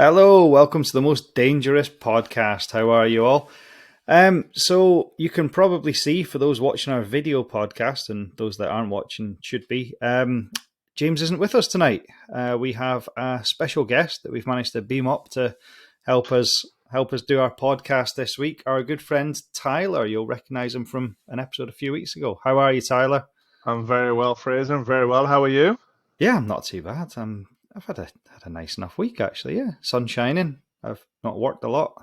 Hello, welcome to the most dangerous podcast. How are you all? So you can probably see, for those watching our video podcast and those that aren't watching should be, James isn't with us tonight. We have a special guest that we've managed to beam up to help us do our podcast this week. Our good friend Tyler. You'll recognise him from an episode a few weeks ago. How are you, Tyler? I'm very well, Fraser. I'm very well. How are you? Yeah, I'm not too bad. I've had a nice enough week, actually. Yeah, sun shining. I've not worked a lot.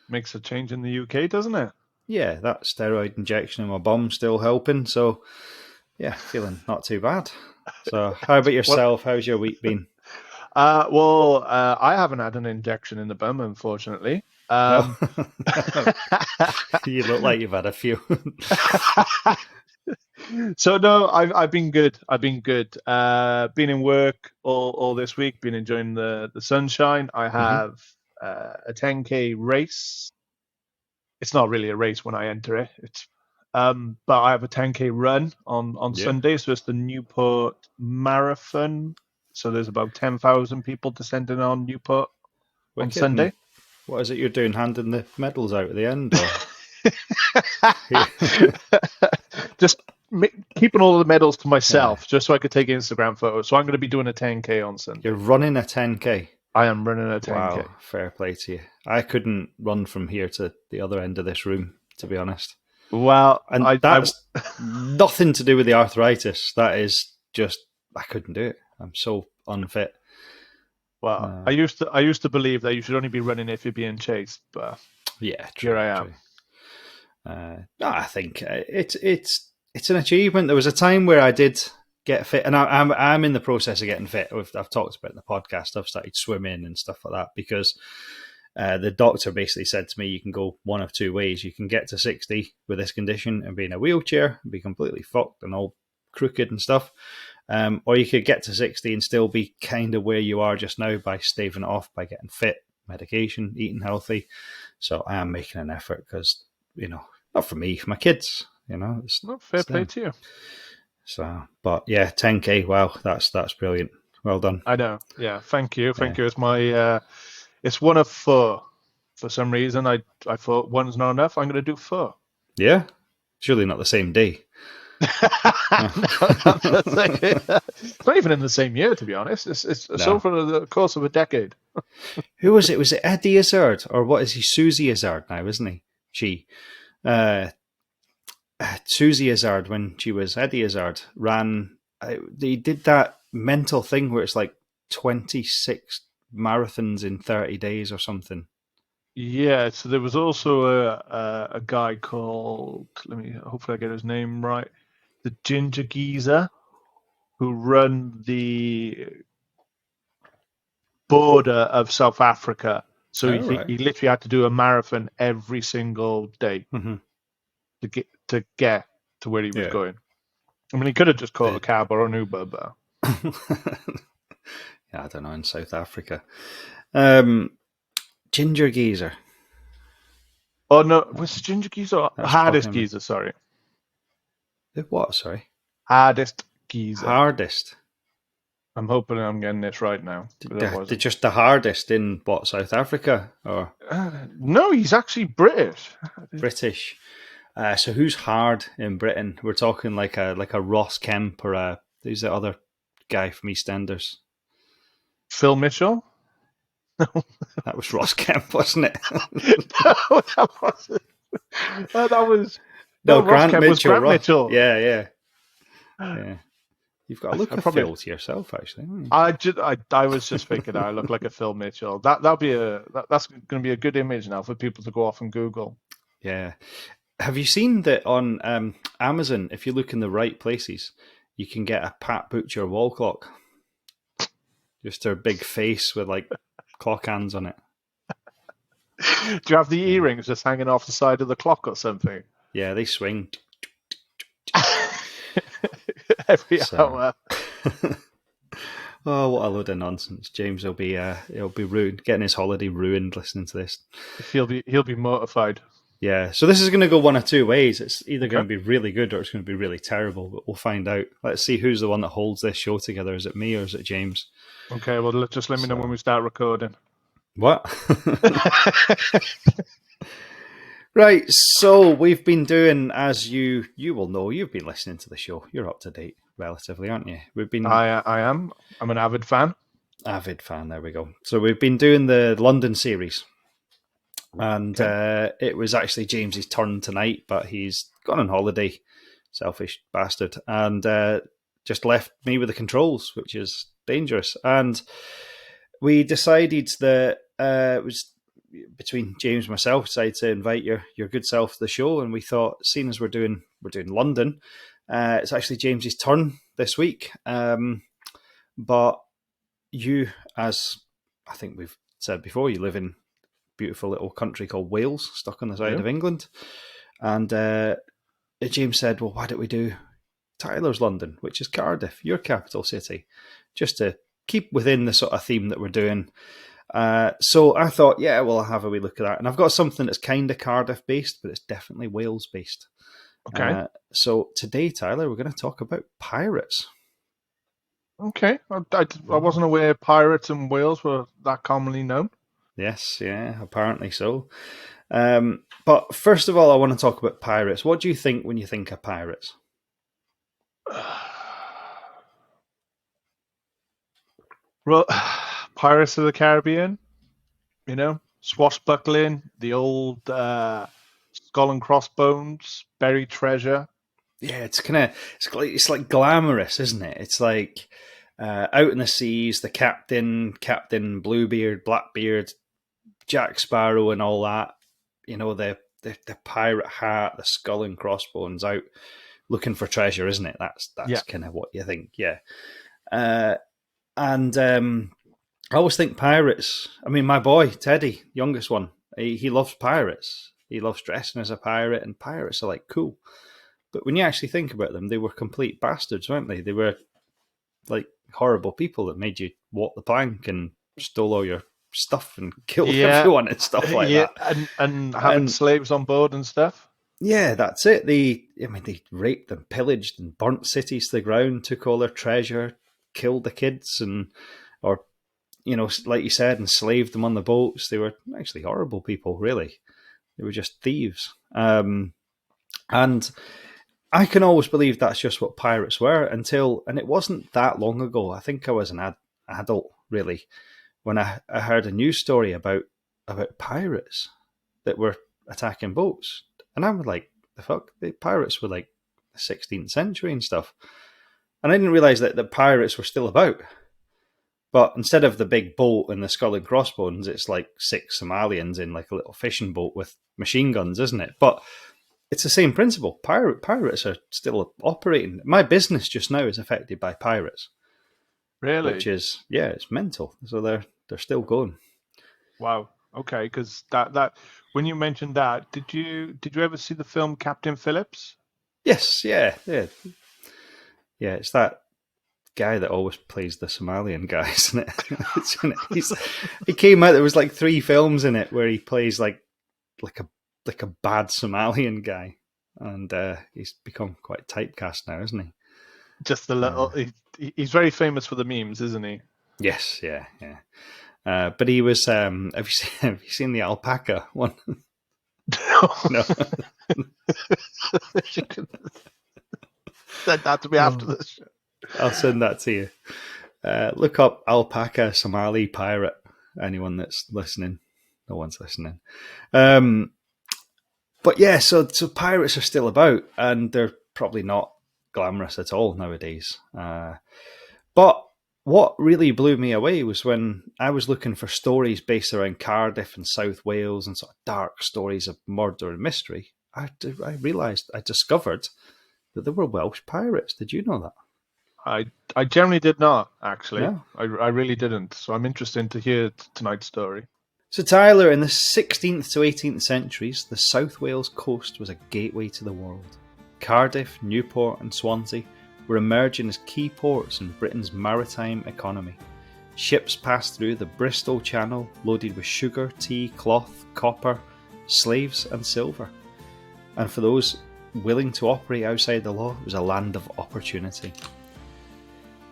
Makes a change in the UK, doesn't it? Yeah, that steroid injection in my bum still helping. So, yeah, feeling not too bad. So, how about yourself? How's your week been? I haven't had an injection in the bum, unfortunately. Oh. You look like you've had a few. So no, I've been good. I've been good. Been in work all this week. Been enjoying the sunshine. I have a 10K race. It's not really a race when I enter it. But I have a 10K run on Yeah. Sunday. So it's the Newport Marathon. So there's about 10,000 people descending on Newport on Wicked. Sunday. And what is it you're doing? Handing the medals out at the end? Just keeping all the medals to myself, just so I could take Instagram photos. So I'm going to be doing a 10K on Sunday. You're running a 10K? I am running a 10K. Wow, fair play to you. I couldn't run from here to the other end of this room, to be honest. Well, and that's nothing to do with the arthritis. That is just, I couldn't do it. I'm so unfit. Well, I used to believe that you should only be running if you're being chased, but yeah, true, here I am. No, I think it's an achievement. There was a time where I did get fit, and I'm in the process of getting fit. I've talked about it in the podcast. I've started swimming and stuff like that because the doctor basically said to me, you can go one of two ways. You can get to 60 with this condition and be in a wheelchair and be completely fucked and all crooked and stuff. Or you could get to 60 and still be kind of where you are just now by staving it off, by getting fit, medication, eating healthy. So I am making an effort because, not for me, for my kids, It's not fair play to you. So, but yeah, 10K, wow, that's brilliant. Well done. I know. Yeah, thank you. It's my, it's one of four. For some reason, I thought one's not enough. I'm going to do four. Yeah? Surely not the same day. It's not even in the same year, to be honest. It's over the course of a decade. Who was it? Was it Eddie Izzard? Or what is he? Susie Izzard now, isn't he? Susie Izzard, when she was Eddie Izzard, they did that mental thing where it's like 26 marathons in 30 days or something. Yeah, so there was also a guy called, hopefully I get his name right, the Ginger Geezer, who run the border of South Africa. So he literally had to do a marathon every single day to get to where he was going. I mean, he could have just caught a cab or an Uber, but yeah, I don't know, in South Africa. Ginger Geezer. Oh no, was it Ginger Geezer? Hardest Geezer, sorry. The what, sorry? Hardest Geezer. Hardest. I'm hoping I'm getting this right now. They're just the hardest in what, South Africa? Or no, he's actually British. British. So who's hard in Britain? We're talking like a Ross Kemp or who's the other guy from EastEnders? Phil Mitchell? No. That was Ross Kemp, wasn't it? No, that wasn't. That was... Grant Mitchell. Was Grant Mitchell. Yeah. You've got to look at Phil to yourself, actually. I was just thinking I look like a Phil Mitchell. That's going to be a good image now for people to go off and Google. Yeah. Have you seen that on Amazon, if you look in the right places, you can get a Pat Butcher wall clock? Just her big face with like clock hands on it. Do you have the earrings just hanging off the side of the clock or something? Yeah, they swing. Every hour. Oh, what a load of nonsense! James will be ruined, getting his holiday ruined listening to this. He'll be mortified. Yeah, so this is going to go one of two ways. It's either going to be really good or it's going to be really terrible, but we'll find out. Let's see who's the one that holds this show together. Is it me or is it James? Okay, well, just let me know when we start recording. What? Right, so we've been doing, as you will know, you've been listening to the show. You're up to date, relatively, aren't you? We've been I am. I'm an avid fan. avid fan. There we go. So we've been doing the London series, and Okay. it was actually James's turn tonight, but he's gone on holiday, selfish bastard, and just left me with the controls, which is dangerous. And we decided that it was between James and myself, decided to invite your good self to the show, and we thought, seeing as we're doing London, it's actually James's turn this week. But you, as I think we've said before, you live in a beautiful little country called Wales, stuck on the side of England, and James said, "Well, why don't we do Tyler's London, which is Cardiff, your capital city, just to keep within the sort of theme that we're doing." So I thought, yeah, well, I'll have a wee look at that. And I've got something that's kind of Cardiff based, but it's definitely Wales based. Okay. So today, Tyler, we're going to talk about pirates. Okay. I wasn't aware pirates in Wales were that commonly known. Yes, yeah, apparently so. But first of all, I want to talk about pirates. What do you think when you think of pirates? Well, Pirates of the Caribbean, swashbuckling, the old skull and crossbones, buried treasure. Yeah, it's like glamorous, isn't it? It's like out in the seas, the Captain Bluebeard, Blackbeard, Jack Sparrow, and all that. You know, the pirate hat, the skull and crossbones, out looking for treasure, isn't it? That's kind of what you think, yeah. And I always think pirates. I mean, my boy Teddy, youngest one, he loves pirates. He loves dressing as a pirate, and pirates are like cool. But when you actually think about them, they were complete bastards, weren't they? They were like horrible people that made you walk the plank and stole all your stuff and killed everyone and stuff like that. And having slaves on board and stuff. Yeah, that's it. They raped and pillaged and burnt cities to the ground, took all their treasure, killed the kids, or like you said, enslaved them on the boats. They were actually horrible people, really. They were just thieves. And I can always believe that's just what pirates were and it wasn't that long ago. I think I was an adult, really, when I heard a news story about pirates that were attacking boats. And I was like, the fuck? The pirates were like the 16th century and stuff. And I didn't realise that the pirates were still about. But instead of the big boat and the skull and crossbones, it's like 6 Somalians in like a little fishing boat with machine guns, isn't it? But it's the same principle. Pirates are still operating. My business just now is affected by pirates. Really? Which is, yeah, it's mental. So they're still going. Wow. Okay, because that when you mentioned that, did you ever see the film Captain Phillips? Yes, yeah. It's that guy that always plays the Somalian guy, isn't it? He came out. There was like 3 films in it where he plays like a bad Somalian guy, and he's become quite typecast now, isn't he? Just a little. He's very famous for the memes, isn't he? Yes, yeah. But he was. Have you seen the alpaca one? No. Send that to me after this. I'll send that to you. Look up alpaca Somali pirate. Anyone that's listening, no one's listening. But yeah, so pirates are still about, and they're probably not glamorous at all nowadays. But what really blew me away was when I was looking for stories based around Cardiff and South Wales and sort of dark stories of murder and mystery. I discovered that there were Welsh pirates. Did you know that? I generally did not, actually. Yeah. I really didn't. So I'm interested to hear tonight's story. So Tyler, in the 16th to 18th centuries, the South Wales coast was a gateway to the world. Cardiff, Newport and Swansea were emerging as key ports in Britain's maritime economy. Ships passed through the Bristol Channel loaded with sugar, tea, cloth, copper, slaves and silver. And for those willing to operate outside the law, it was a land of opportunity.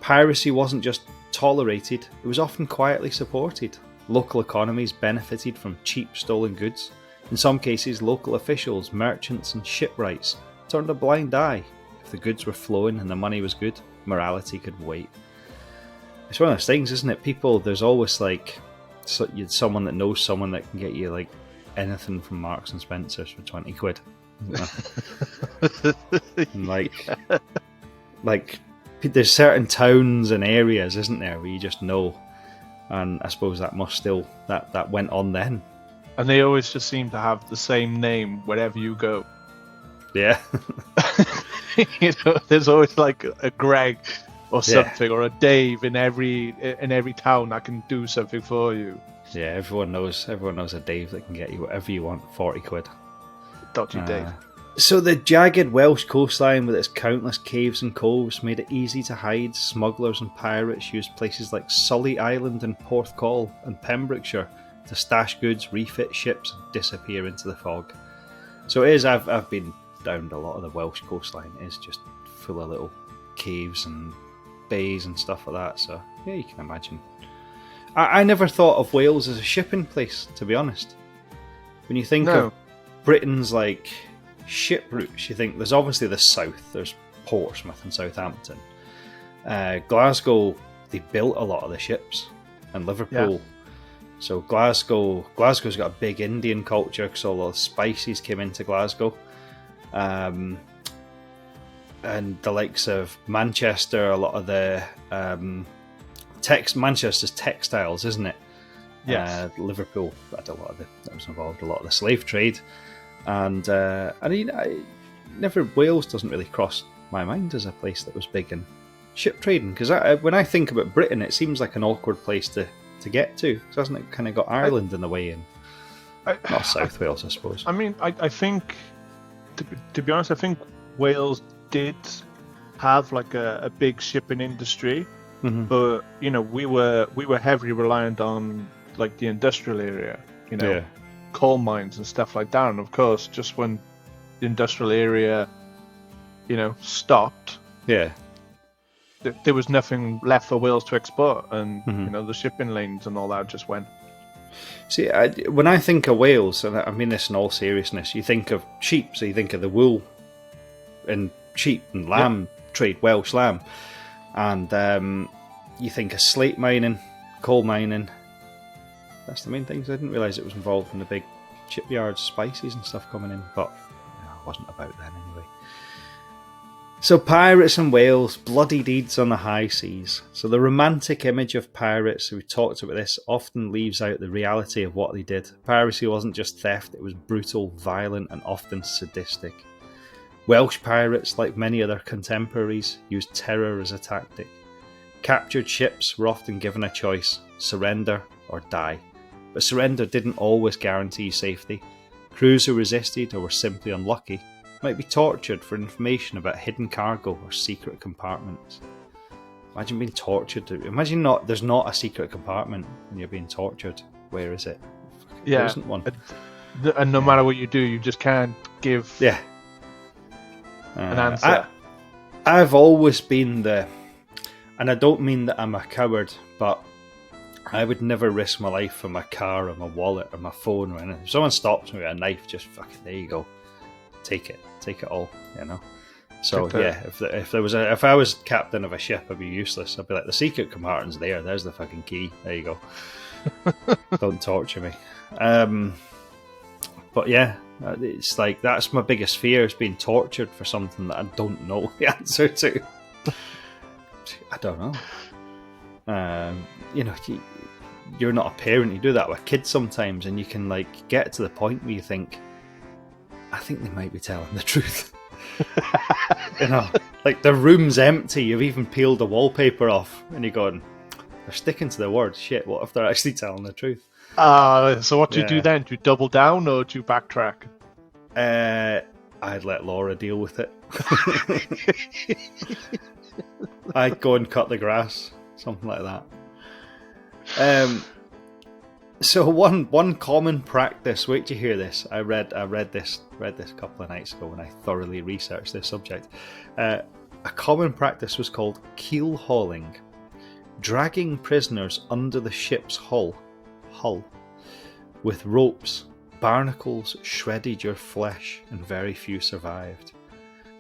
Piracy wasn't just tolerated, it was often quietly supported. Local economies benefited from cheap stolen goods. In some cases, local officials, merchants and shipwrights turned a blind eye. If the goods were flowing and the money was good, morality could wait. It's one of those things, isn't it? People, there's always like someone that knows someone that can get you like anything from Marks and Spencer's for 20 quid. And like there's certain towns and areas, isn't there, where you just know, and I suppose that must still that went on then. And they always just seem to have the same name wherever you go. Yeah. There's always like a Greg or something, or a Dave in every town that can do something for you. Yeah, everyone knows a Dave that can get you whatever you want, 40 quid. Dodgy Dave. So the jagged Welsh coastline with its countless caves and coves made it easy to hide. Smugglers and pirates used places like Sully Island and Porthcawl and Pembrokeshire to stash goods, refit ships and disappear into the fog. So it is, I've been down a lot of the Welsh coastline. It is just full of little caves and bays and stuff like that, so yeah, you can imagine. I never thought of Wales as a shipping place, to be honest. When you think of Britain's like ship routes, you think there's obviously the south, there's Portsmouth and Southampton. Glasgow, they built a lot of the ships, and Liverpool. Yeah. So Glasgow's got a big Indian culture because all the spices came into Glasgow. And the likes of Manchester, a lot of the Manchester's textiles, isn't it? Yes. Liverpool had a lot of that was involved, a lot of the slave trade, and Wales doesn't really cross my mind as a place that was big in ship trading, because when I think about Britain, it seems like an awkward place to get to. So hasn't it kind of got Ireland in the way, and not South Wales, I suppose. I mean, I think to be honest, I think Wales did have like a big shipping industry, but we were heavily reliant on like the industrial area, coal mines and stuff like that. And of course, just when the industrial area, stopped, there was nothing left for Wales to export, and the shipping lanes and all that just went. See, when I think of Wales, and I mean this in all seriousness, you think of sheep, so you think of the wool and sheep and lamb trade, Welsh lamb, and you think of slate mining, coal mining. That's the main things. I didn't realise it was involved in the big shipyards, spices and stuff coming in, but it wasn't about then anyway. So pirates in Wales, bloody deeds on the high seas. So the romantic image of pirates, we talked about this, often leaves out the reality of what they did. Piracy wasn't just theft, it was brutal, violent and often sadistic. Welsh pirates, like many other contemporaries, used terror as a tactic. Captured ships were often given a choice, surrender or die. But surrender didn't always guarantee safety. Crews who resisted or were simply unlucky might be tortured for information about hidden cargo or secret compartments. Imagine being tortured. Imagine there's not a secret compartment when you're being tortured. Where is it? There isn't one. And no matter what you do, you just can't give an answer. I've always been and I don't mean that I'm a coward, but I would never risk my life for my car or my wallet or my phone or anything. If someone stops me with a knife, just fucking, there you go. Take it all, So if I was captain of a ship, I'd be useless. I'd be like, the secret compartment's there. There's the fucking key. There you go. Don't torture me. But yeah, it's like that's my biggest fear, is being tortured for something that I don't know the answer to. I don't know. You're not a parent. You do that with kids sometimes, and you can like get to the point where you think, I think they might be telling the truth. Like the room's empty, you've even peeled the wallpaper off, and you're going, they're sticking to their word. Shit, what if they're actually telling the truth? So what do you do then? Do you double down or do you backtrack? I'd let Laura deal with it. I'd go and cut the grass, something like that. So one common practice. Wait till you hear this. I read this a couple of nights ago when I thoroughly researched this subject. A common practice was called keel hauling, dragging prisoners under the ship's hull, hull. With ropes, barnacles shredded your flesh, and very few survived.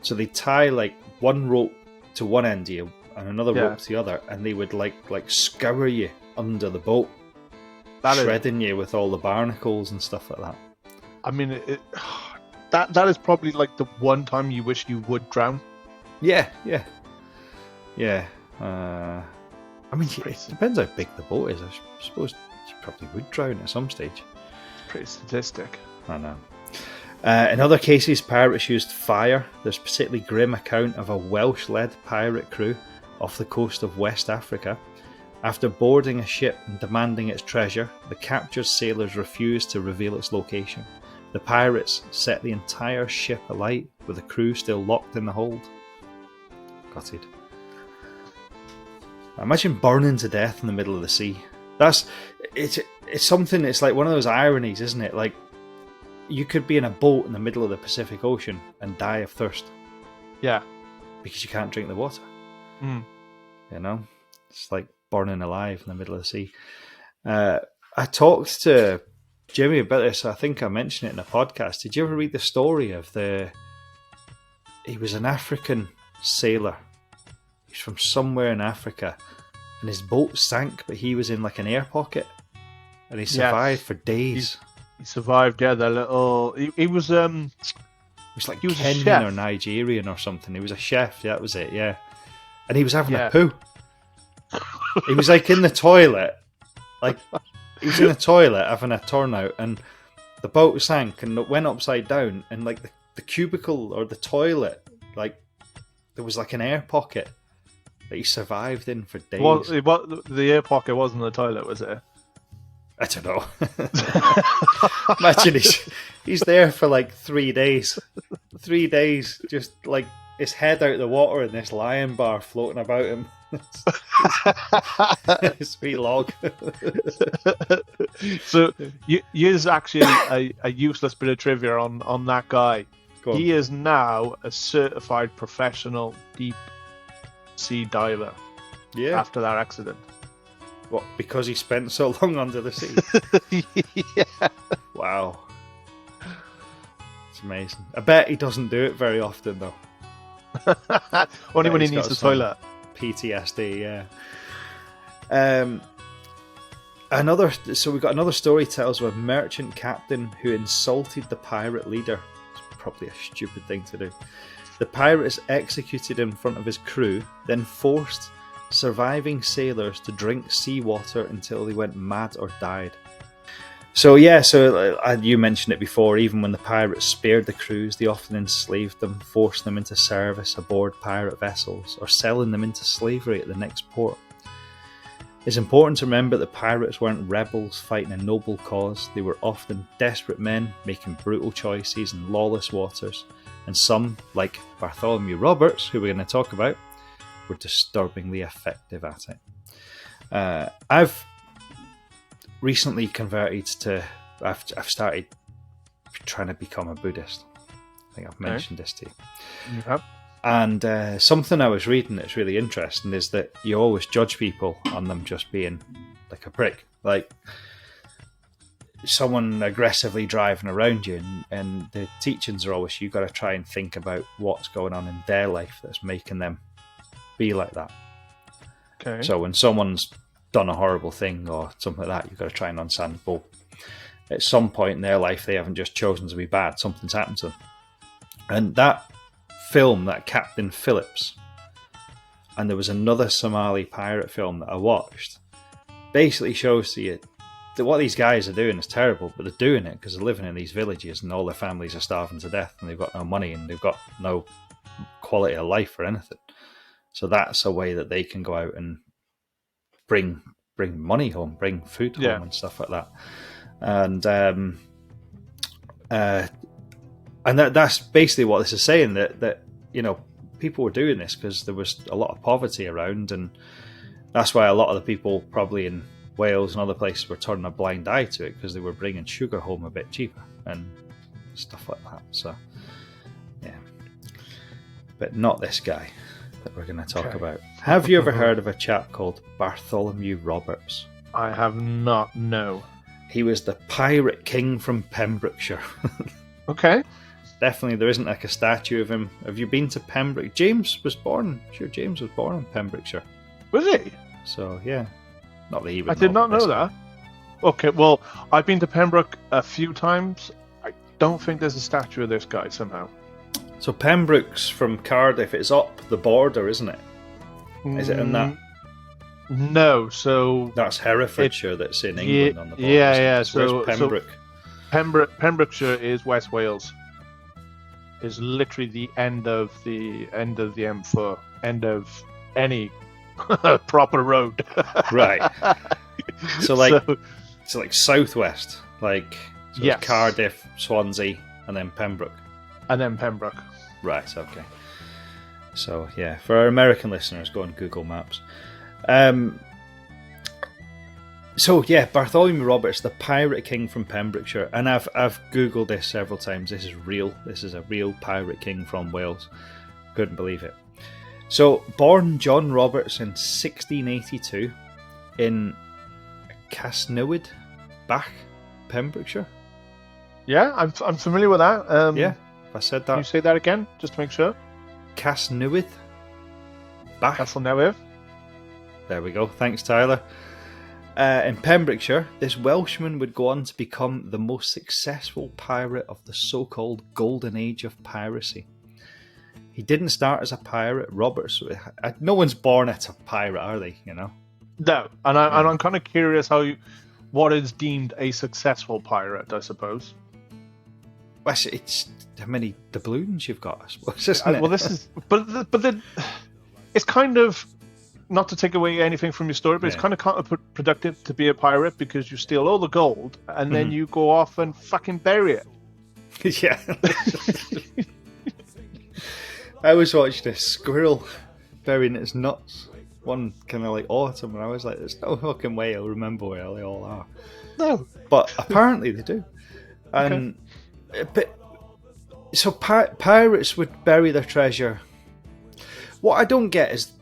So they tie like one rope to one end of you and another rope to the other, and they would like scour you under the boat, shredding you with all the barnacles and stuff like that. I mean, that is probably like the one time you wish you would drown. Yeah. I mean, it depends how big the boat is. I suppose you probably would drown at some stage. It's pretty sadistic. I know. In other cases, pirates used fire. There's a particularly grim account of a Welsh-led pirate crew off the coast of West Africa. After boarding a ship and demanding its treasure, the captured sailors refused to reveal its location. The pirates set the entire ship alight, with the crew still locked in the hold. Gutted. Imagine burning to death in the middle of the sea. It's something. It's like one of those ironies, isn't it? Like, you could be in a boat in the middle of the Pacific Ocean and die of thirst. Yeah. Because you can't drink the water. Mm. You know? It's like burning alive in the middle of the sea. I talked to Jimmy about this. I think I mentioned it in a podcast. Did you ever read the story of he was an African sailor. He's from somewhere in Africa. And his boat sank, but he was in like an air pocket. And he survived for days. He survived, yeah. The little he was He was like Kenyan or Nigerian or something. He was a chef. Yeah, that was it. Yeah, and he was having a poo. He was like in the toilet, like he was in the toilet having a turnout, and the boat sank and it went upside down, and like the cubicle or the toilet, like there was like an air pocket that he survived in for days. Well, the air pocket wasn't the toilet, was it? I don't know. Imagine he's there for like 3 days. 3 days, just like his head out the water and this lion bar floating about him. Sweet log. So here's actually a useless bit of trivia on that guy. He is now a certified professional deep sea diver. Yeah. After that accident. What, because he spent so long under the sea? Yeah. Wow. It's amazing. I bet he doesn't do it very often, though. Only when he needs the toilet. PTSD, yeah. So we've got another story tells of a merchant captain who insulted the pirate leader. It's probably a stupid thing to do. The pirates executed in front of his crew, then forced surviving sailors to drink seawater until they went mad or died. So you mentioned it before, even when the pirates spared the crews, they often enslaved them, forced them into service aboard pirate vessels, or selling them into slavery at the next port. It's important to remember that pirates weren't rebels fighting a noble cause. They were often desperate men making brutal choices in lawless waters, and some, like Bartholomew Roberts, who we're going to talk about, were disturbingly effective at it. I've recently converted to. I've started trying to become a Buddhist. I think I've mentioned this to you. Yep. And something I was reading that's really interesting is that you always judge people on them just being like a prick, like someone aggressively driving around you, and the teachings are always you've got to try and think about what's going on in their life that's making them be like that. Okay. So when someone's done a horrible thing or something like that, you've got to try and understand, well, at some point in their life they haven't just chosen to be bad, something's happened to them. And that film, that Captain Phillips, and there was another Somali pirate film that I watched, basically shows to you that what these guys are doing is terrible, but they're doing it because they're living in these villages and all their families are starving to death and they've got no money and they've got no quality of life or anything. So that's a way that they can go out and bring money home, bring food home and stuff like that. And that's basically what this is saying, that you know, people were doing this because there was a lot of poverty around, and that's why a lot of the people probably in Wales and other places were turning a blind eye to it, because they were bringing sugar home a bit cheaper and stuff like that. So yeah, but not this guy that we're going to talk about. Have you ever heard of a chap called Bartholomew Roberts? I have not, no. He was the pirate king from Pembrokeshire. Okay. Definitely, there isn't like a statue of him. Have you been to Pembroke? James was born in Pembrokeshire. Was he? So, yeah. Not that he would I did not know that. Okay, well, I've been to Pembroke a few times. I don't think there's a statue of this guy somehow. So Pembroke's from Cardiff. It's up the border, isn't it? Is it in that? No, so... That's Herefordshire that's in England on the border. Yeah. So where's Pembroke? Pembrokeshire is West Wales. Is literally the end of the M4, end of any proper road. Right. So like southwest, like yes. Cardiff, Swansea, and then Pembroke. And then Pembroke. Right. Okay. So yeah, for our American listeners, go on Google Maps. So yeah, Bartholomew Roberts, the pirate king from Pembrokeshire, and I've googled this several times. This is real. This is a real pirate king from Wales. Couldn't believe it. So born John Roberts in 1682 in Casnewid, Bach, Pembrokeshire. Yeah, I'm familiar with that. Yeah, if I said that. Can you say that again, just to make sure? Casnewid, Bach. Castlnewydd. There we go. Thanks, Tyler. In Pembrokeshire, this Welshman would go on to become the most successful pirate of the so-called Golden Age of piracy. He didn't start as a pirate. Roberts, no one's born as a pirate, are they? You know. No, and I'm kind of curious what is deemed a successful pirate, I suppose. Well, it's how many doubloons you've got, I suppose, isn't it? Well, this is, it's kind of. Not to take away anything from your story, but it's kind of counterproductive to be a pirate because you steal all the gold and then you go off and fucking bury it. Yeah. I was watching a squirrel burying its nuts one kind of like autumn, and I was like, there's no fucking way I'll remember where they all are. No. But apparently they do. And but so pirates would bury their treasure. What I don't get is,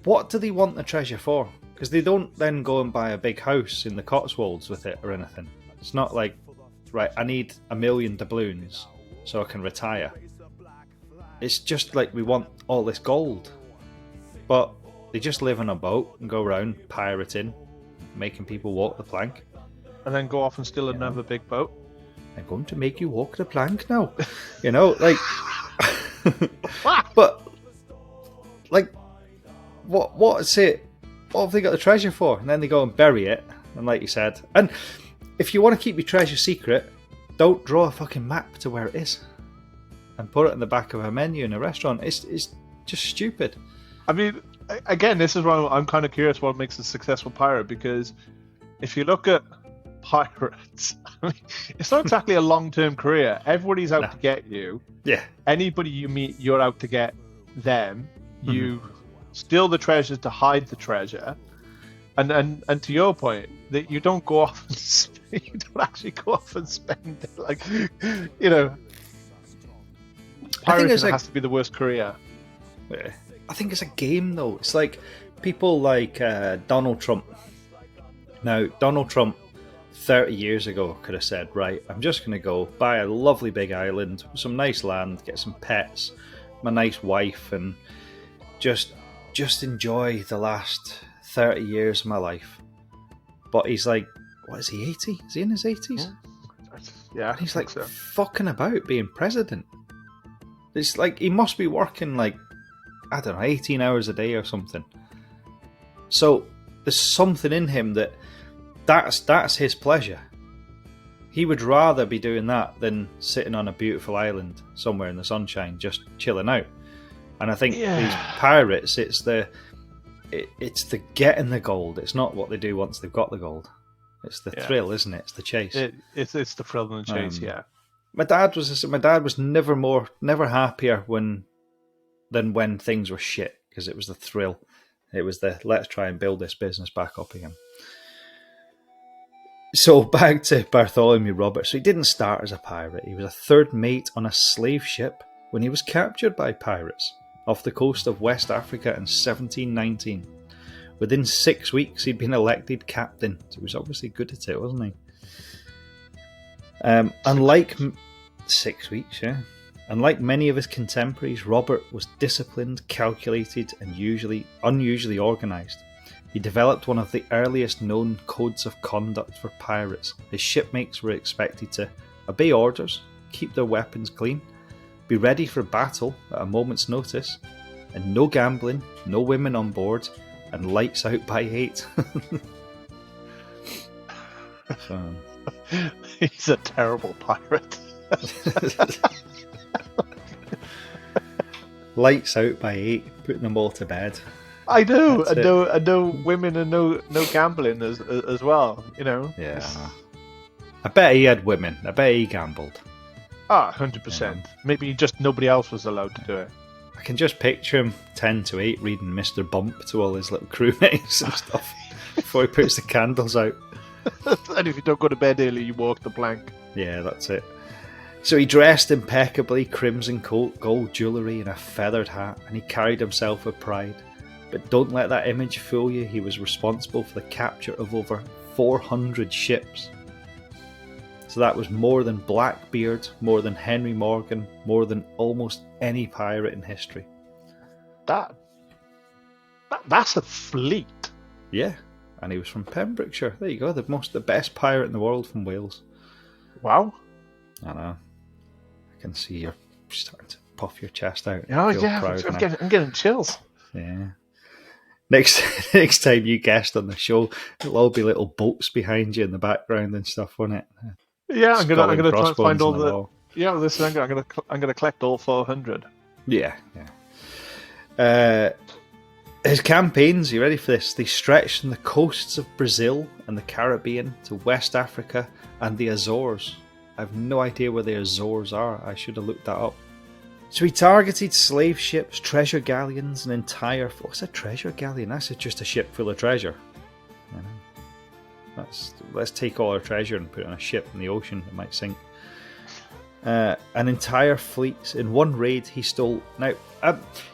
what do they want the treasure for? Because they don't then go and buy a big house in the Cotswolds with it or anything. It's not like, right, I need 1 million doubloons so I can retire. It's just like, we want all this gold. But they just live on a boat and go around pirating, making people walk the plank. And then go off and steal another big boat. I'm going to make you walk the plank now. You know, like... But, like... What's it? What have they got the treasure for? And then they go and bury it. And like you said, and if you want to keep your treasure secret, don't draw a fucking map to where it is and put it in the back of a menu in a restaurant. It's just stupid. I mean, again, this is why I'm kind of curious what makes a successful pirate, because if you look at pirates, I mean, it's not exactly a long-term career. Everybody's out to get you. Yeah. Anybody you meet, you're out to get them. You steal the treasures to hide the treasure, and to your point, that you don't go off and you don't actually go off and spend it, like, you know. Pirating has to be the worst career. I think it's a game though. It's like people like Donald Trump. Now, Donald Trump 30 years ago could have said, right, I'm just going to go buy a lovely big island, some nice land, get some pets, my nice wife, and just enjoy the last 30 years of my life. But he's like, what is he, 80? Is he in his 80s? Yeah. And he's like fucking about being president. It's like he must be working like, I don't know, 18 hours a day or something. So there's something in him that's his pleasure. He would rather be doing that than sitting on a beautiful island somewhere in the sunshine just chilling out. And I think these pirates, it's the getting the gold. It's not what they do once they've got the gold. It's the thrill, isn't it? It's the chase. It's the thrill and the chase. My dad was never happier than when things were shit, because it was the thrill. It was the let's try and build this business back up again. So back to Bartholomew Roberts. So he didn't start as a pirate. He was a third mate on a slave ship when he was captured by pirates off the coast of West Africa in 1719. Within 6 weeks, he'd been elected captain, so he was obviously good at it, wasn't he? Unlike 6 weeks, yeah. Unlike many of his contemporaries, Robert was disciplined, calculated, and unusually organised. He developed one of the earliest known codes of conduct for pirates. His shipmates were expected to obey orders, keep their weapons clean, be ready for battle at a moment's notice, and no gambling, no women on board, and lights out by 8. So. He's a terrible pirate. Lights out by 8, putting them all to bed. I do, and no women and no gambling as well. You know. Yeah. I bet he had women. I bet he gambled. 100%. Maybe just nobody else was allowed to do it. I can just picture him 10 to 8 reading Mr. Bump to all his little crewmates and stuff before he puts the candles out. And if you don't go to bed early, you walk the plank. Yeah, that's it. So he dressed impeccably, crimson coat, gold jewellery, and a feathered hat, and he carried himself with pride. But don't let that image fool you. He was responsible for the capture of over 400 ships. So that was more than Blackbeard, more than Henry Morgan, more than almost any pirate in history. That's a fleet. Yeah, and he was from Pembrokeshire. There you go, the best pirate in the world from Wales. Wow. I know. I can see you're starting to puff your chest out. Oh yeah, I'm getting chills. Yeah. Next time you guest on the show, there'll all be little boats behind you in the background and stuff, won't it? Yeah, I'm gonna try and find all the. Wall. Yeah, listen, I'm gonna collect all 400. Yeah. His campaigns, you ready for this? They stretched from the coasts of Brazil and the Caribbean to West Africa and the Azores. I have no idea where the Azores are. I should have looked that up. So he targeted slave ships, treasure galleons, an entire... What's a treasure galleon? That's just a ship full of treasure. Let's take all our treasure and put it on a ship in the ocean that might sink. An entire fleet. In one raid, he stole... Now,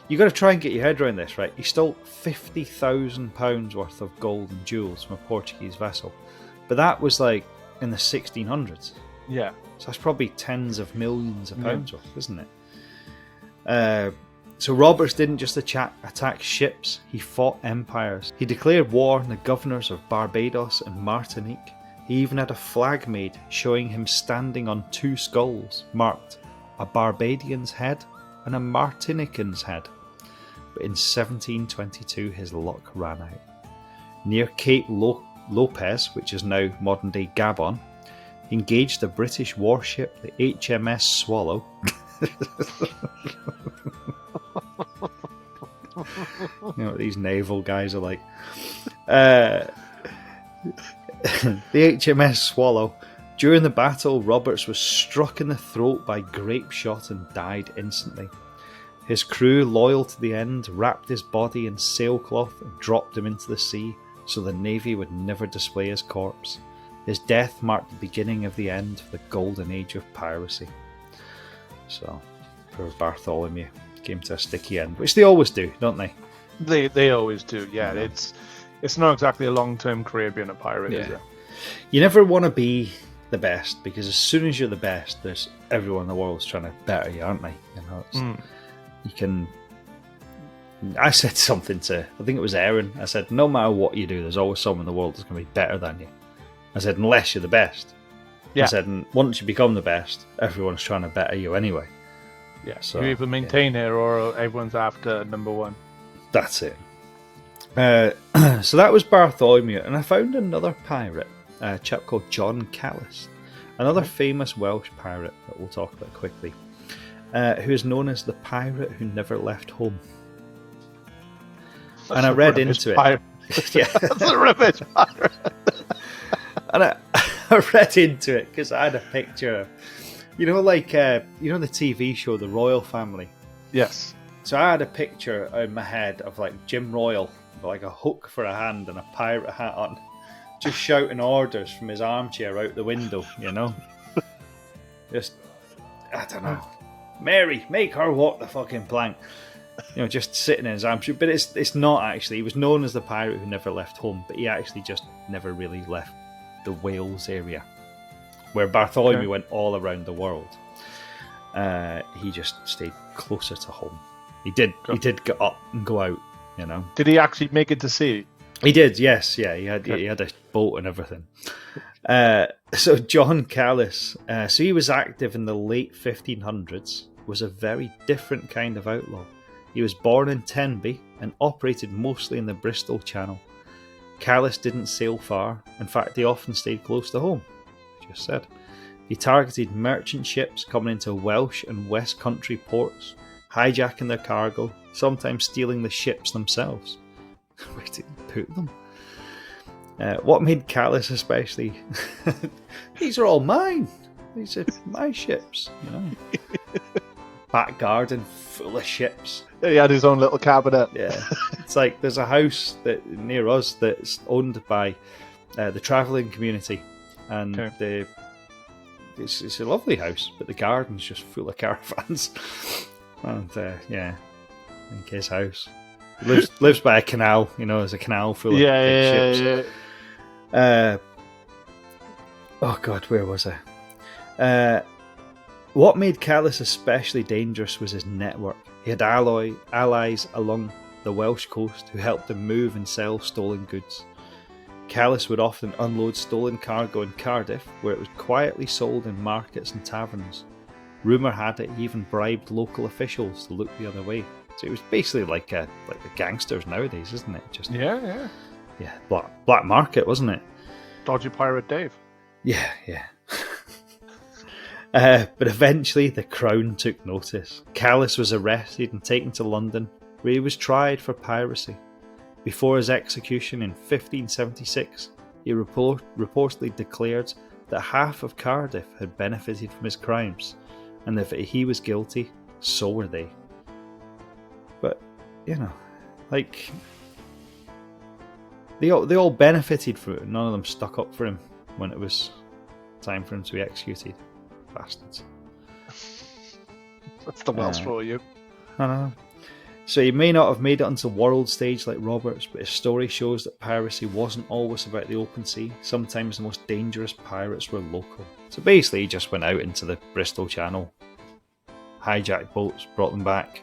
you got to try and get your head around this, right? He stole £50,000 worth of gold and jewels from a Portuguese vessel. But that was like in the 1600s. Yeah. So that's probably tens of millions of pounds worth, isn't it? So Roberts didn't just attack ships, he fought empires. He declared war on the governors of Barbados and Martinique. He even had a flag made showing him standing on 2 skulls, marked a Barbadian's head and a Martinican's head. But in 1722 his luck ran out. Near Cape Lopez, which is now modern-day Gabon, he engaged a British warship, the HMS Swallow. You know what these naval guys are like. The HMS Swallow. During the battle, Roberts was struck in the throat by grape shot and died instantly. His crew, loyal to the end, wrapped his body in sailcloth and dropped him into the sea so the Navy would never display his corpse. His death marked the beginning of the end of the golden age of piracy. So, poor Bartholomew came to a sticky end, which they always do, don't they? They always do, yeah. It's not exactly a long-term career being a pirate, is it? You never want to be the best, because as soon as you're the best, there's everyone in the world's trying to better you, aren't they? You know, you can... I said something to, I think it was Aaron, I said, no matter what you do, there's always someone in the world that's going to be better than you. I said, unless you're the best. Yeah. I said, and once you become the best, everyone's trying to better you anyway. Yeah, so you either maintain it or everyone's after number one. That's it. So that was Bartholomew, and I found another pirate, a chap called John Callis, another famous Welsh pirate that we'll talk about quickly, who is known as the pirate who never left home. That's and I read into it. Yeah, that's a rubbish pirate. And I read into it because I had a picture, you know, like the TV show The Royal Family. Yes. So I had a picture in my head of like Jim Royal, with like a hook for a hand and a pirate hat on, just shouting orders from his armchair out the window, you know. Just, I don't know, Mary, make her walk the fucking plank. You know, just sitting in his armchair. But it's not actually. He was known as the pirate who never left home, but he actually just never really left the Wales area. where Bartholomew went all around the world. He just stayed closer to home. He did get up and go out, you know. Did he actually make it to sea? He did, yes, yeah. He had a boat and everything. So John Callis, so he was active in the late 1500s, was a very different kind of outlaw. He was born in Tenby and operated mostly in the Bristol Channel. Callis didn't sail far. In fact, he often stayed close to home. Just said. He targeted merchant ships coming into Welsh and West Country ports, hijacking their cargo, sometimes stealing the ships themselves. Where did he put them? What made Callis especially? These are all mine. These are my ships, you know. Back garden full of ships. He had his own little cabinet. Yeah, it's like there's a house that near us that's owned by the travelling community, and it's a lovely house, but the garden's just full of caravans. And yeah, I think his house lives by a canal. You know, there's a canal full of big ships. Yeah. Oh God, where was I? What made Callis especially dangerous was his network. He had allies along the Welsh coast who helped him move and sell stolen goods. Callis would often unload stolen cargo in Cardiff, where it was quietly sold in markets and taverns. Rumour had it he even bribed local officials to look the other way. So it was basically like the gangsters nowadays, isn't it? Just yeah. Black market, wasn't it? Dodgy Pirate Dave. Yeah. But eventually the Crown took notice. Callis was arrested and taken to London, where he was tried for piracy. Before his execution in 1576, he reportedly declared that half of Cardiff had benefited from his crimes, and that if he was guilty, so were they. But, you know, like, they all benefited from it. None of them stuck up for him when it was time for him to be executed. Bastards. That's the Welsh for you. I know. So he may not have made it onto world stage like Roberts, but his story shows that piracy wasn't always about the open sea. Sometimes the most dangerous pirates were local. So basically he just went out into the Bristol Channel, hijacked boats, brought them back,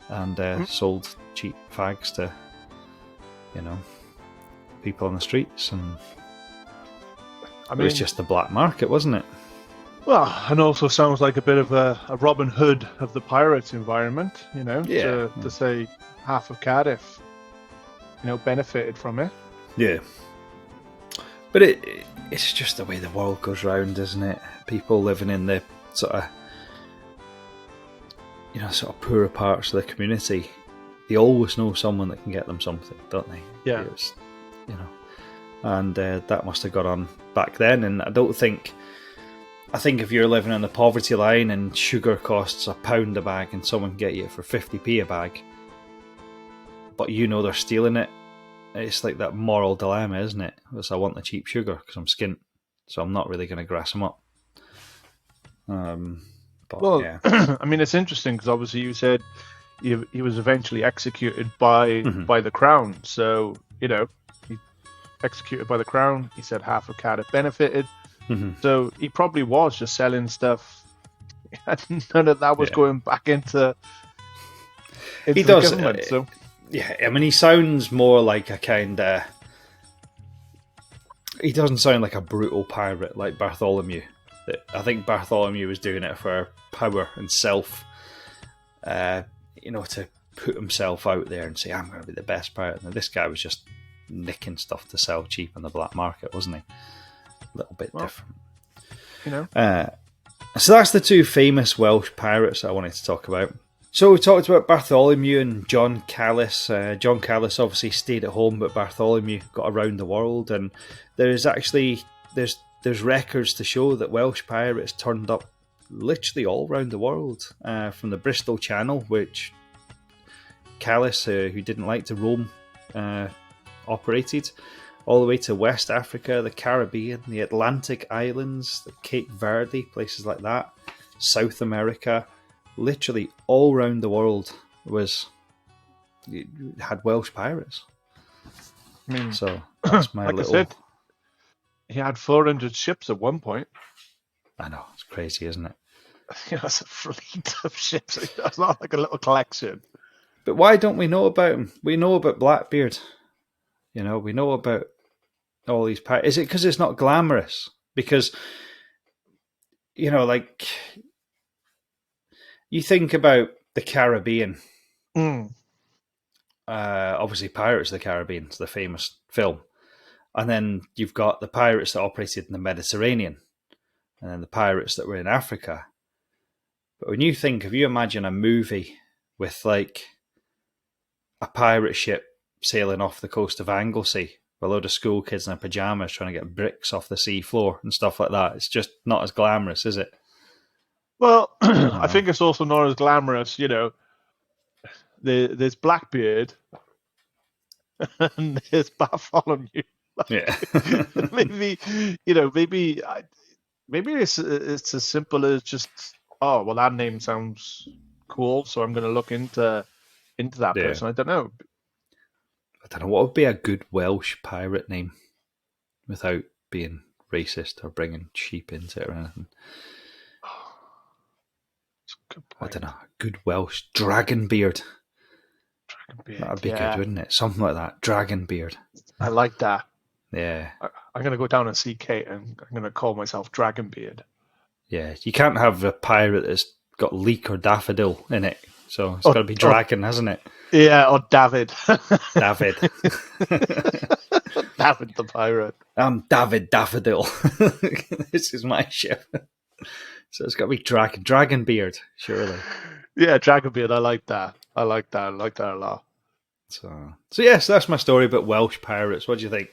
and sold cheap fags to, you know, people on the streets. And it was just the black market, wasn't it? Well, and also sounds like a bit of a Robin Hood of the pirates environment, you know, to say half of Cardiff, you know, benefited from it. Yeah. But it's just the way the world goes round, isn't it? People living in the sort of poorer parts of the community, they always know someone that can get them something, don't they? Yeah. It's, you know, and that must have got on back then, and I think if you're living on the poverty line and sugar costs £1 a bag and someone can get you it for 50p a bag, but you know they're stealing it, it's like that moral dilemma, isn't it? It's, I want the cheap sugar because I'm skint, so I'm not really going to grass them up. Yeah. I mean, it's interesting because obviously you said he was eventually executed by the Crown. So, you know, he executed by the Crown. He said half of Cardiff benefited. So he probably was just selling stuff. None of that was going back into the government. So yeah, I mean, he sounds more like a kind of. He doesn't sound like a brutal pirate like Bartholomew. I think Bartholomew was doing it for power and self. You know, to put himself out there and say, "I'm going to be the best pirate." And this guy was just nicking stuff to sell cheap on the black market, wasn't he? A little bit different, you know. So that's the two famous Welsh pirates that I wanted to talk about. So we talked about Bartholomew and John Callis. John Callis obviously stayed at home, but Bartholomew got around the world. And there's records to show that Welsh pirates turned up literally all around the world, from the Bristol Channel, which Callis, who didn't like to roam, operated, all the way to West Africa, the Caribbean, the Atlantic Islands, the Cape Verde, places like that, South America, literally all around the world had Welsh pirates. I mean, so that's my like little. I said, He had 400 ships at one point. I know, it's crazy, isn't it? That's a fleet of ships. That's not like a little collection. But why don't we know about him? We know about Blackbeard. We know about all these pirates. Is it because it's not glamorous? Because, like, you think about the Caribbean. Obviously, Pirates of the Caribbean is the famous film. And then you've got the pirates that operated in the Mediterranean. And then the pirates that were in Africa. But when you imagine a movie with, like, a pirate ship sailing off the coast of Anglesey with a load of school kids in their pajamas trying to get bricks off the sea floor and stuff like that. It's just not as glamorous, is it? Well, I think it's also not as glamorous. There's Blackbeard and there's Bartholomew. Yeah. maybe it's as simple as just, oh well, that name sounds cool, so I'm going to look into that person. I don't know. What would be a good Welsh pirate name without being racist or bringing sheep into it or anything? I don't know. A good Welsh Dragonbeard. That'd be good, wouldn't it? Something like that. Dragonbeard. I like that. Yeah. I'm going to go down and see Kate and I'm going to call myself Dragonbeard. Yeah. You can't have a pirate that's got leek or daffodil in it. So it's got to be dragon, hasn't it? Yeah, or David. David. David the pirate. I'm David Daffodil. This is my ship. So it's got to be Dragonbeard, surely. Yeah, Dragonbeard. I like that. I like that a lot. So yes, that's my story about Welsh pirates. What do you think?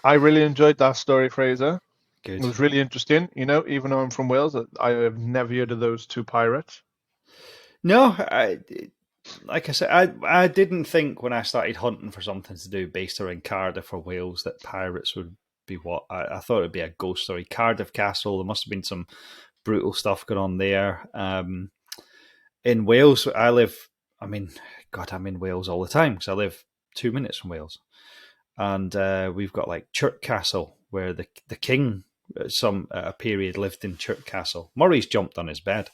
I really enjoyed that story, Fraser. Good. It was really interesting. Even though I'm from Wales, I have never heard of those two pirates. No, like I said, I didn't think when I started hunting for something to do based around Cardiff or Wales that pirates would be what I thought it would be a ghost story. Cardiff Castle, there must have been some brutal stuff going on there. In Wales, I'm in Wales all the time because I live 2 minutes from Wales, and we've got like Chirk Castle where the king a period lived in Chirk Castle. Murray's jumped on his bed.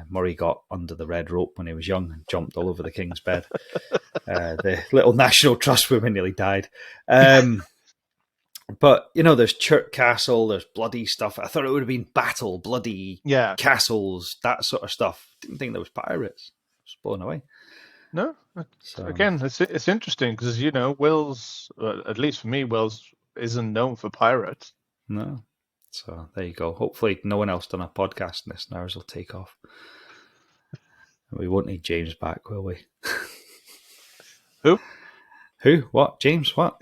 Murray got under the red rope when he was young and jumped all over the king's bed. The little National Trust woman nearly died. But, there's Chirk Castle, there's bloody stuff. I thought it would have been battle, bloody castles, that sort of stuff. Didn't think there was pirates. I was blown away. No. Again, it's interesting because, Wales, at least for me, Wales isn't known for pirates. No. So there you go. Hopefully no one else done a podcast in this and ours will take off. We won't need James back, will we? Who? What? James? What?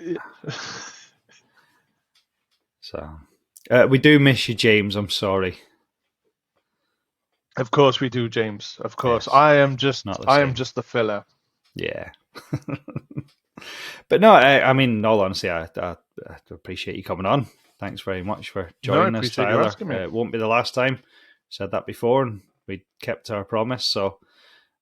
So we do miss you, James. I'm sorry. Of course we do, James. Of course. Yes. I am just the filler. Yeah. But no, I mean, in all honesty, I appreciate you coming on. Thanks very much for joining us, Tyler. It won't be the last time. Said that before, and we kept our promise. So,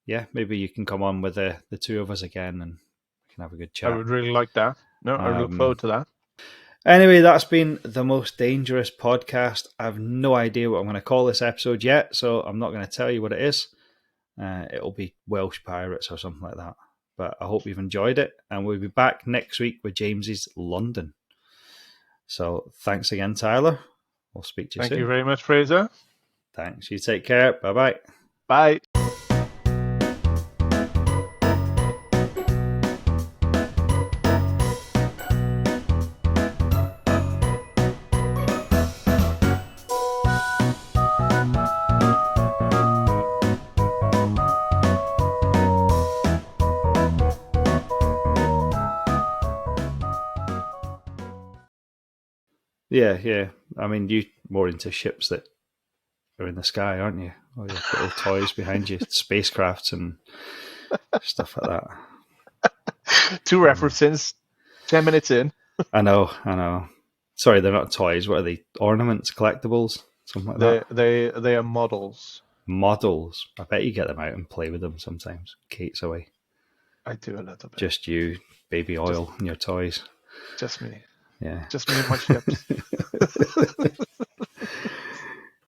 yeah, maybe you can come on with the two of us again, and we can have a good chat. I would really like that. No, I look forward to that. Anyway, that's been the Most Dangerous Podcast. I have no idea what I'm going to call this episode yet, so I'm not going to tell you what it is. It'll be Welsh Pirates or something like that. But I hope you've enjoyed it, and we'll be back next week with James's London. So thanks again, Tyler. We'll speak to you soon. Thank you very much, Fraser. Thanks. You take care. Bye-bye. Bye. Yeah. I mean, you're more into ships that are in the sky, aren't you? All your little toys behind you, spacecrafts and stuff like that. 2 references, 10 minutes in. I know. Sorry, they're not toys. What are they? Ornaments, collectibles, something like that? They are models. Models. I bet you get them out and play with them sometimes. Kate's away. I do a little bit. Just you, baby oil, and your toys. Just me. Yeah. Just me and my ships.